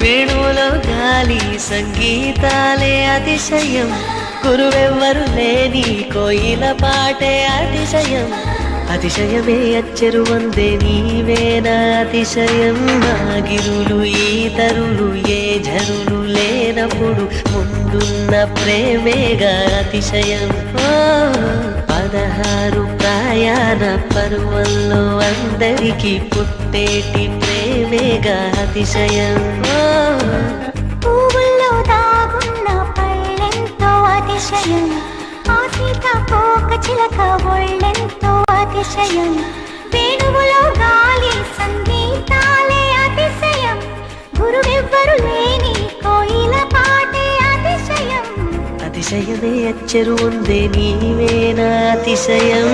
వేణువులో గాలి సంగీతాలే అతిశయం, గురువెవ్వరు లేని కోయిల పాటే అతిశయం. అతిశయమే అచ్చెరు వందే నీవేనా అతిశయం. ఆగిరులు ఈతరులు ఏ జరులు లేనప్పుడు ముందున్న ప్రేమేగా అతిశయం. 16 ప్రయాణ పర్వంలో అందరికీ పుట్టేటి ప్రేమేగా అతిశయం. పువ్వుల్లో దాగున్న పళ్ళెంతో అతిశయం, ఆ సీతాకోక చిలక ఒళ్ళెంతో అతిశయం. వేణువులో గాలి సంగీతాలే అతిశయం, గురువెవ్వరు లేని కోయిల పాటే అతిశయం. అతిశయమే అచ్చెరు ఉందే నీవేనా అతిశయం.